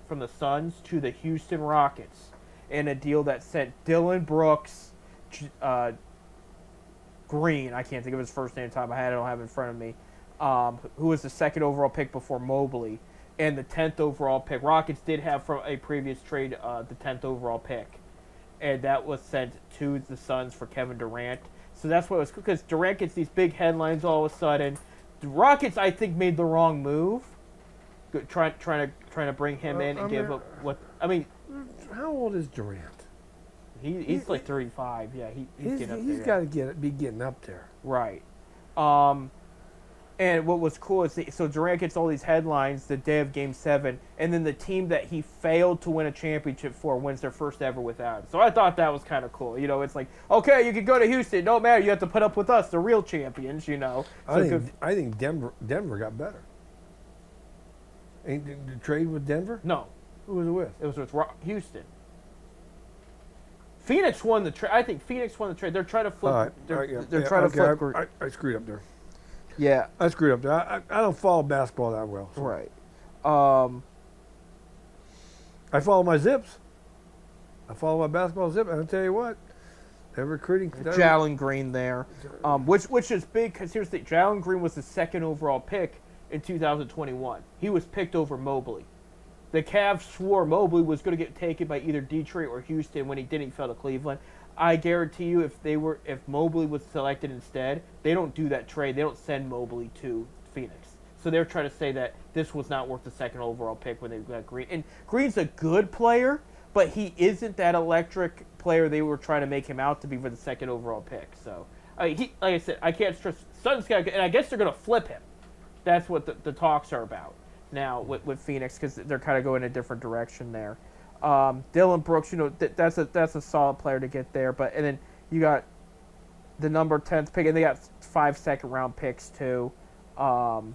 from the Suns to the Houston Rockets, in a deal that sent Dylan Brooks, Green, I can't think of his first name. I don't have it in front of me, who was the second overall pick before Mobley, and the 10th overall pick. Rockets did have from a previous trade the 10th overall pick, and that was sent to the Suns for Kevin Durant. So that's what it was, because Durant gets these big headlines all of a sudden. The Rockets, I think, made the wrong move, trying to bring him in and give up what I mean. How old is Durant? He's like 35. Yeah, he's getting up there. He's got to be getting up there. Right. And what was cool is so Durant gets all these headlines the day of Game 7, and then the team that he failed to win a championship for wins their first ever without him. So I thought that was kind of cool. You know, it's like, okay, you can go to Houston. Don't matter. You have to put up with us, the real champions, you know. So I think Denver got better. Ain't the trade with Denver? No. Who was it with? It was with Houston. Phoenix won the trade. I think Phoenix won the trade. They're trying to flip. They're trying to flip. I screwed up there. Yeah. I screwed up there. I don't follow basketball that well. So. Right. I follow my zips. I follow my basketball zip, and I'll tell you what, they're recruiting. Jalen Green there, which is big because here's the Jalen Green was the second overall pick in 2021. He was picked over Mobley. The Cavs swore Mobley was going to get taken by either Detroit or Houston. When he didn't, he fell to Cleveland. I guarantee you, if Mobley was selected instead, they don't do that trade. They don't send Mobley to Phoenix. So they're trying to say that this was not worth the second overall pick when they got Green. And Green's a good player, but he isn't that electric player they were trying to make him out to be for the second overall pick. So, like I said, I can't stress. Suns got, and I guess they're going to flip him. That's what the talks are about now with Phoenix, because they're kind of going a different direction there. Dylan Brooks, you know, that's a solid player to get there. But and then you got the number 10th pick, and they got 5 second-round picks too. So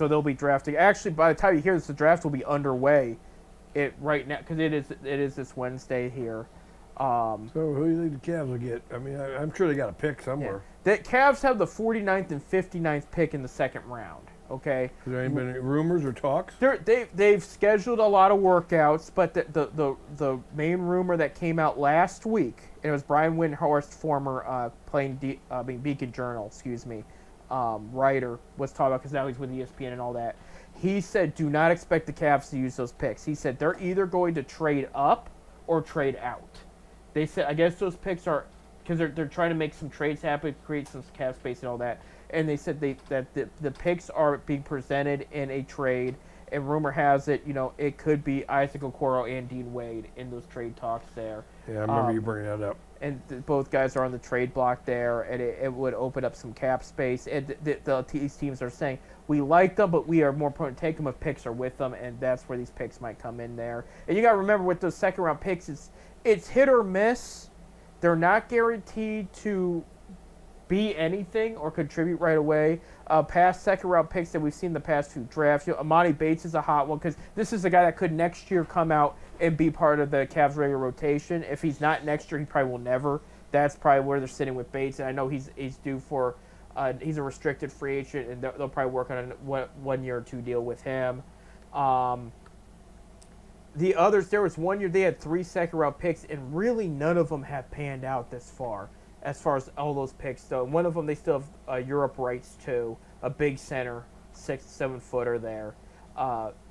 they'll be drafting. Actually, by the time you hear this, the draft will be underway. Right now, because it is this Wednesday here. So who do you think the Cavs will get? I mean, I'm sure they got a pick somewhere. Yeah. The Cavs have the 49th and 59th pick in the second round. Okay. Has there been any rumors or talks? They've scheduled a lot of workouts, but the main rumor that came out last week, and it was Brian Windhorst, former Beacon Journal, writer, was talking about, because now he's with ESPN and all that. He said, do not expect the Cavs to use those picks. He said they're either going to trade up or trade out. They said, I guess those picks are, because they're trying to make some trades happen, create some cap space and all that. And they said that the picks are being presented in a trade, and rumor has it, you know, it could be Isaac Okoro and Dean Wade in those trade talks there. Yeah, I remember you bringing that up. And both guys are on the trade block there, and it would open up some cap space. And these teams are saying, we like them, but we are more prone to take them if picks are with them, and that's where these picks might come in there. And you got to remember, with those second-round picks, it's hit or miss. They're not guaranteed to be anything or contribute right away. Past second-round picks that we've seen in the past few drafts, you know, Amani Bates is a hot one, because this is a guy that could next year come out and be part of the Cavs regular rotation. If he's not next year, he probably will never. That's probably where they're sitting with Bates, and I know he's due for he's a restricted free agent, and they'll probably work on a 1 year or 2 deal with him. The others, there was 1 year they had 3 second-round picks, and really none of them have panned out this far. As far as all those picks, though. One of them, they still have Europe rights to, a big center, 6-7 footer there,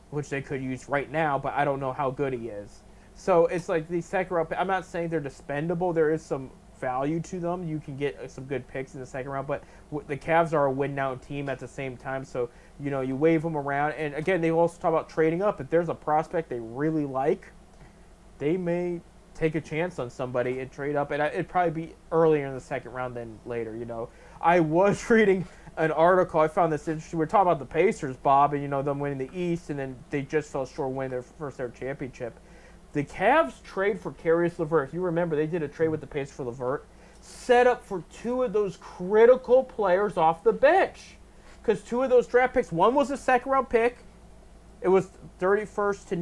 which they could use right now, but I don't know how good he is. So it's like these second round. I'm not saying they're dispendable. There is some value to them. You can get some good picks in the second round, but the Cavs are a win-now team at the same time. So, you know, you wave them around. And again, they also talk about trading up. If there's a prospect they really like, they may take a chance on somebody and trade up, and it'd probably be earlier in the second round than later. You know, I was reading an article. I found this interesting. We're talking about the Pacers, Bob, and you know them winning the East, and then they just fell short of winning their first ever championship. The Cavs trade for Caris LeVert. If you remember, they did a trade with the Pacers for LeVert, set up for 2 of those critical players off the bench, because 2 of those draft picks. One was a second round pick. It was 31st to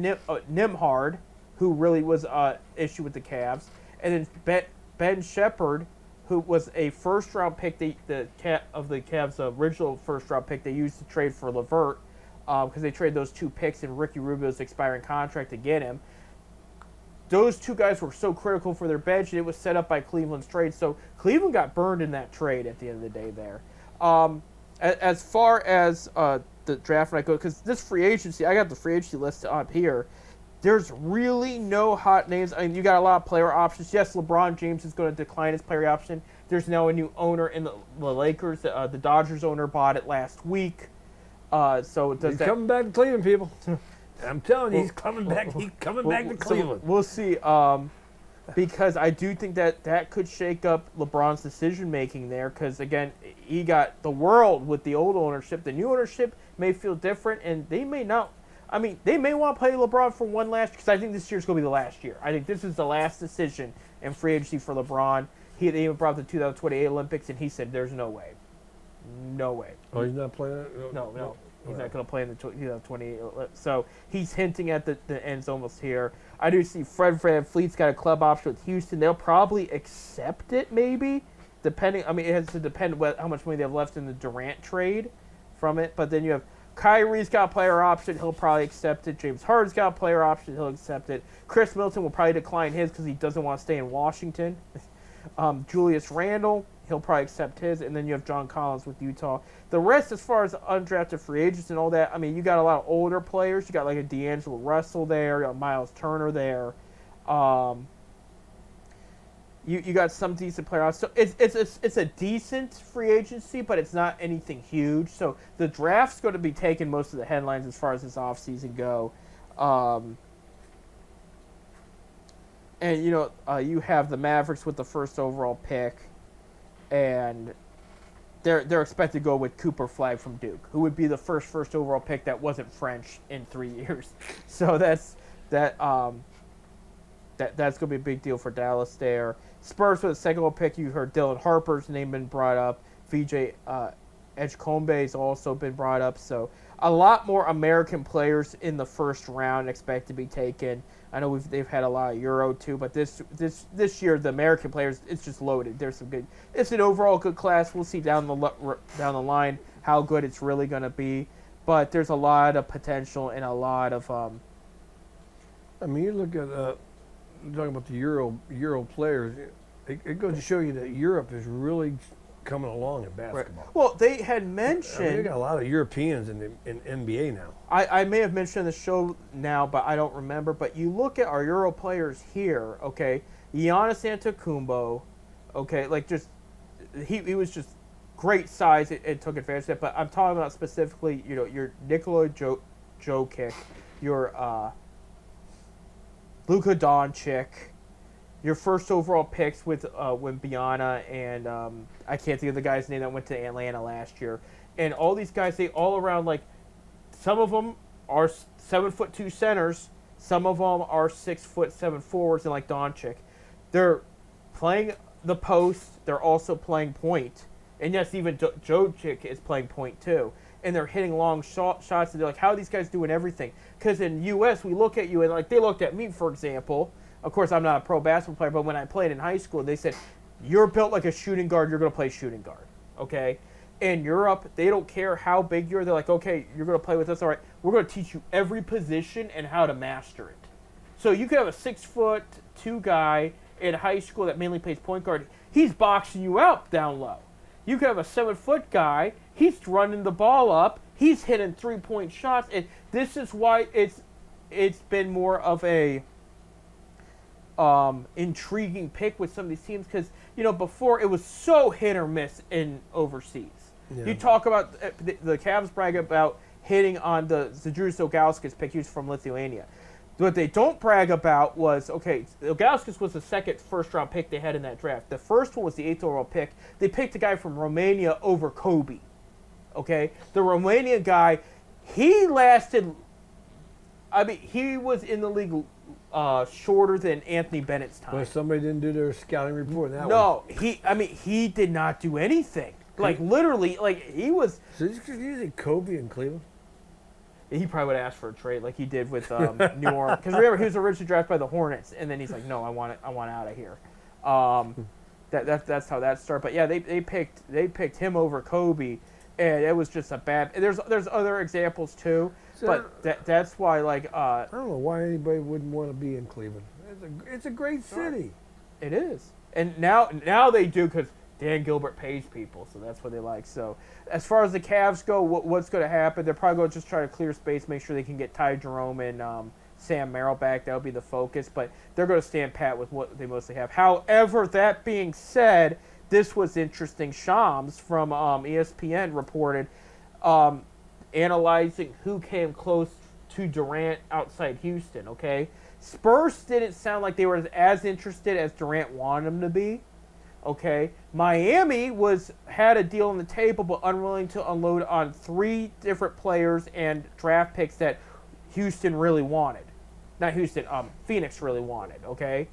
Nimhard, who really was an issue with the Cavs. And then Ben Shepherd, who was a first-round pick, the Cavs' original first-round pick they used to trade for LeVert, because they traded those 2 picks and Ricky Rubio's expiring contract to get him. Those 2 guys were so critical for their bench, and it was set up by Cleveland's trade. So Cleveland got burned in that trade at the end of the day there. As far as the draft night goes, because this free agency, I got the free agency list up here. There's really no hot names. I mean, you got a lot of player options. Yes, LeBron James is going to decline his player option. There's now a new owner in the Lakers. The Dodgers owner bought it last week. So does He's that coming back to Cleveland, people. I'm telling you, he's coming back. He's coming back to Cleveland. So we'll see. Because I do think that could shake up LeBron's decision making there. Because again, he got the world with the old ownership. The new ownership may feel different, and they may not. I mean, they may want to play LeBron for one last, because I think this year's going to be the last year. I think this is the last decision in free agency for LeBron. They even brought up the 2028 Olympics, and he said, "There's no way, no way." Oh, he's not playing. No. He's not going to play in the 2028. So he's hinting at the end's almost here. I do see Fred VanVleet's got a club option with Houston. They'll probably accept it, maybe, depending. I mean, it has to depend how much money they have left in the Durant trade from it. But then you have Kyrie's got a player option. He'll probably accept it. James Harden's got a player option. He'll accept it. Chris Middleton will probably decline his because he doesn't want to stay in Washington. Julius Randle, he'll probably accept his. And then you have John Collins with Utah. The rest, as far as undrafted free agents and all that, I mean, you got a lot of older players. You got like a D'Angelo Russell there. You got Miles Turner there. You got some decent players. So it's a decent free agency, but it's not anything huge. So the draft's going to be taking most of the headlines as far as this offseason go. And, you have the Mavericks with the first overall pick, and they're expected to go with Cooper Flag from Duke, who would be the first overall pick that wasn't French in 3 years. So that's going to be a big deal for Dallas there. Spurs with the second overall pick, you heard Dylan Harper's name been brought up. VJ Edgecombe's also been brought up. So a lot more American players in the first round expect to be taken. I know they've had a lot of Euro too, but this year the American players, it's just loaded. There's some good. It's an overall good class. We'll see down the line how good it's really going to be, but there's a lot of potential and a lot of. I mean, you look at talking about the Euro players. It goes to show you that Europe is really coming along in basketball. Right. Well, they had mentioned. I mean, they got a lot of Europeans in NBA now. I may have mentioned the show now, but I don't remember. But you look at our Euro players here, okay? Giannis Antetokounmpo, okay, like just he was just great size. It took advantage of it. But I'm talking about specifically, your Nikola Jokic, your Luka Doncic, your first overall picks with Wembanyama and I can't think of the guy's name that went to Atlanta last year, and all these guys, they all around, like, some of them are 7'2" centers, some of them are 6'7" forwards, and like Doncic, they're playing the post, they're also playing point, and yes, even Jokic is playing point too, and they're hitting long shots, and they're like, how are these guys doing everything? Because in U.S. we look at you, and like they looked at me, for example. Of course, I'm not a pro basketball player, but when I played in high school, they said, you're built like a shooting guard, you're going to play shooting guard, okay? In Europe, they don't care how big you are. They're like, okay, you're going to play with us, all right, we're going to teach you every position and how to master it. So you could have a 6'2" guy in high school that mainly plays point guard. He's boxing you out down low. You could have a 7-foot guy, he's running the ball up, he's hitting three-point shots, and this is why it's been more of a intriguing pick with some of these teams, because before it was so hit or miss in overseas. Yeah. You talk about the Cavs brag about hitting on the Zydrunas Ilgauskas pick. He was from Lithuania. What they don't brag about was, okay, Ilgauskas was the second first-round pick they had in that draft. The first one was the 8th overall pick. They picked a guy from Romania over Kobe. Okay, the Romanian guy, he lasted. I mean, he was in the league shorter than Anthony Bennett's time. Well, somebody didn't do their scouting report. No, he did not do anything. Like, literally, like, he was. So he's using Kobe in Cleveland? He probably would ask for a trade like he did with New Orleans. Because remember, he was originally drafted by the Hornets, and then he's like, no, I want out of here. That's how that started. But yeah, they picked him over Kobe, and it was just a bad. There's other examples too, So, but that's why like I don't know why anybody wouldn't want to be in Cleveland. It's a great city. it is, and now they do because Dan Gilbert pays people, so that's what they like. So as far as the Cavs go, what's going to happen? They're probably going to just try to clear space, make sure they can get Ty Jerome and Sam Merrill back. That'll be the focus, but they're going to stand pat with what they mostly have. However, that being said, this was interesting. Shams from ESPN reported analyzing who came close to Durant outside Houston. Okay, Spurs didn't sound like they were as interested as Durant wanted them to be. Okay, Miami had a deal on the table, but unwilling to unload on 3 different players and draft picks that Houston really wanted. Not Houston, Phoenix really wanted. Okay,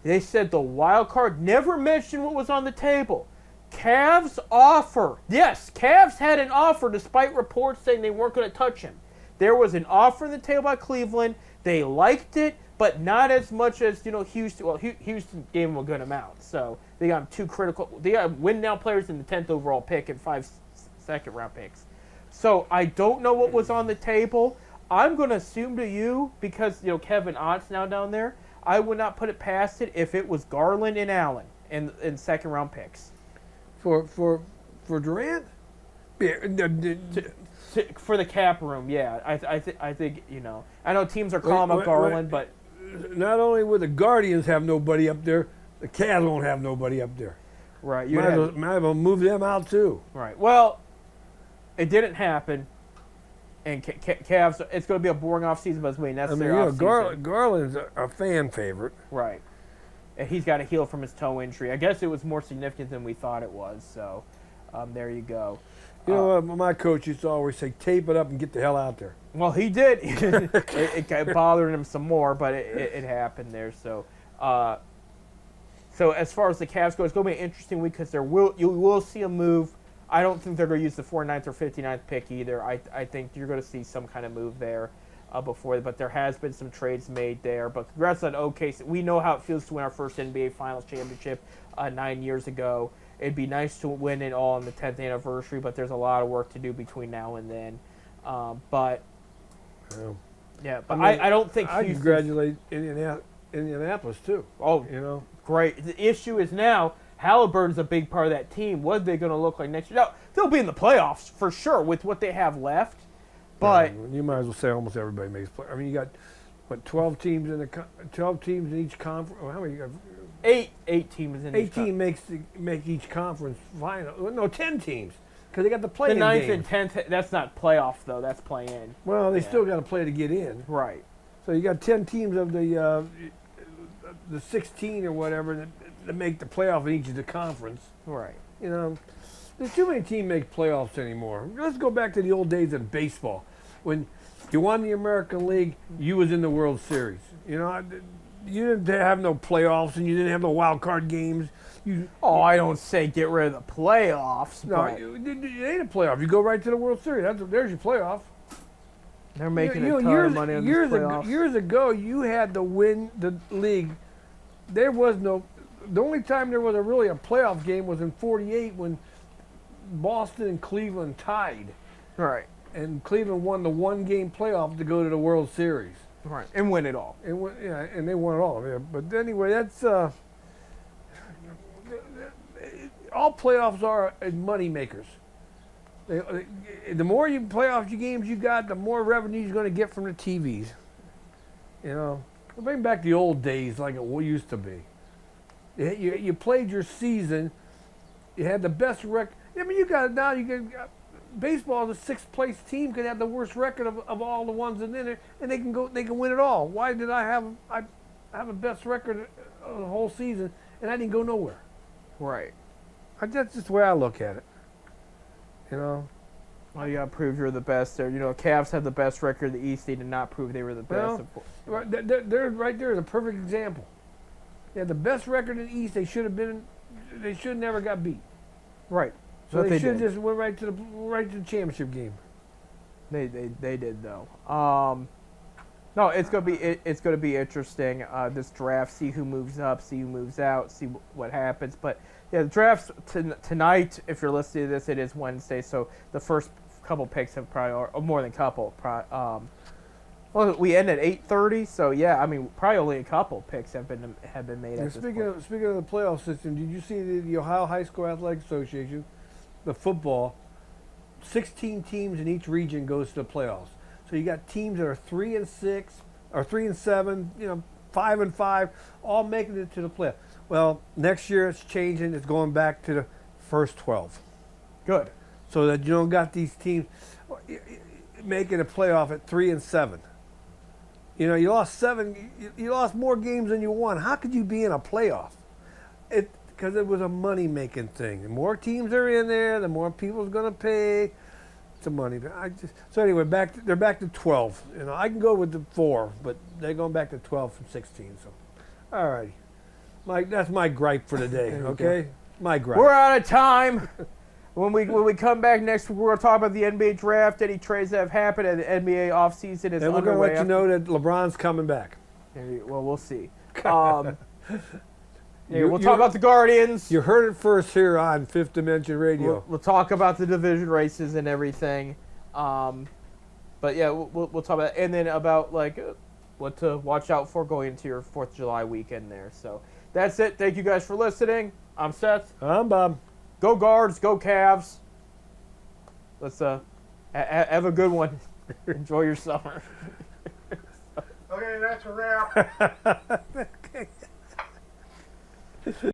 they said the wild card, never mentioned what was on the table. Cavs offer. Yes, Cavs had an offer despite reports saying they weren't going to touch him. There was an offer on the table by Cleveland. They liked it, but not as much as Houston. Well, Houston gave him a good amount, so they got him 2 critical. They got win now players in the 10th overall pick and 5 second round picks. So I don't know what was on the table. I'm going to assume to you because Kevin Ott's now down there. I would not put it past it if it was Garland and Allen in second round picks. For Durant? Yeah, For the cap room, yeah. I think I know teams are calling up Garland, but not only would the Guardians have nobody up there, the Cavs won't have nobody up there. right, Might as well move them out too. right. Well, it didn't happen, and Cavs. It's going to be a boring offseason, but it's going to be I necessary mean, offseason. Garland's a fan favorite. Right, and he's got to heal from his toe injury. I guess it was more significant than we thought it was. So, there you go. You know what? My coach used to always say, tape it up and get the hell out there. Well, he did. it bothered him some more, but it happened there. So, so as far as the Cavs go, it's going to be an interesting week because you will see a move. I don't think they're going to use the 49th or 59th pick either. I think you're going to see some kind of move there before, but there has been some trades made there. But congrats on OKC. We know how it feels to win our first NBA Finals championship 9 years ago. It'd be nice to win it all on the 10th anniversary, but there's a lot of work to do between now and then. But I don't think I congratulate Indianapolis too. Oh, great. The issue is now Halliburton's a big part of that team. What are they going to look like next year? Now, they'll be in the playoffs for sure with what they have left. But you might as well say almost everybody makes play. I mean, you got 12 teams in 12 teams in each conference. How many? You got? Eight teams in 18 make each conference final. No, 10 teams because they got the play-in The 9th games. and 10th, that's not playoff, though. That's play-in. Well, they still got to play to get in. Right. So you got 10 teams of the 16 or whatever that make the playoff in each of the conference. Right. There's too many teams make playoffs anymore. Let's go back to the old days of baseball. When you won the American League, you was in the World Series. You didn't have no playoffs and you didn't have no wild card games. I don't say get rid of the playoffs. No, But it ain't a playoff. You go right to the World Series. There's your playoff. they're making a ton of money on these playoffs. Years ago, you had to win the league. There was no. The only time there was really a playoff game was in '48 when Boston and Cleveland tied, Right. and Cleveland won the one-game playoff to go to the World Series. Right. And win it all. And they won it all. Yeah. But anyway, that's all playoffs are money makers. The more playoff games you got, the more revenue you're going to get from the TVs. Bring back the old days like it used to be. You played your season. You had the best record. I mean, you got now. Baseball, the 6th place team could have the worst record of all the ones in there, and they can win it all. Why did I have a best record of the whole season and I didn't go nowhere? Right. That's just the way I look at it. Well, you got to prove you're the best there. Cavs had the best record in the East. They did not prove they were the best. Well, they're right there is a perfect example. They had the best record in the East. They should have been. They should have never got beat. Right. So they should have just went right to the championship game. They did though. No, it's gonna be interesting. This draft, see who moves up, see who moves out, see what happens. But yeah, the draft's tonight. If you're listening to this, it is Wednesday, so the first couple picks have probably, or more than couple. Well, we end at 8:30, so yeah, I mean, probably only a couple picks have been made at this point. Speaking of the playoff system, did you see the Ohio High School Athletic Association, the football? 16 teams in each region goes to the playoffs. So you got teams that are 3-6 or 3-7, 5-5, all making it to the playoff. Well, next year it's changing. It's going back to the first 12. Good. So that you don't got these teams making a playoff at 3-7. You lost 7. You lost more games than you won. How could you be in a playoff? Because it was a money-making thing. The more teams are in there, the more people's going to pay. It's a money. So anyway, they're back to 12. I can go with the 4, but they're going back to 12 from 16. So, all righty. That's my gripe for today. Okay, my gripe. We're out of time. When we come back next week, we're going to talk about the NBA draft, any trades that have happened, and the NBA offseason is and we're going to let you know that LeBron's coming back. Well, we'll see. We'll talk about the Guardians. You heard it first here on Fifth Dimension Radio. We'll talk about the division races and everything. But yeah, we'll talk about it. And then about what to watch out for going into your 4th of July weekend there. So that's it. Thank you guys for listening. I'm Seth. I'm Bob. Go Guards, go Cavs. Let's have a good one. Enjoy your summer. Okay, that's a wrap. Okay.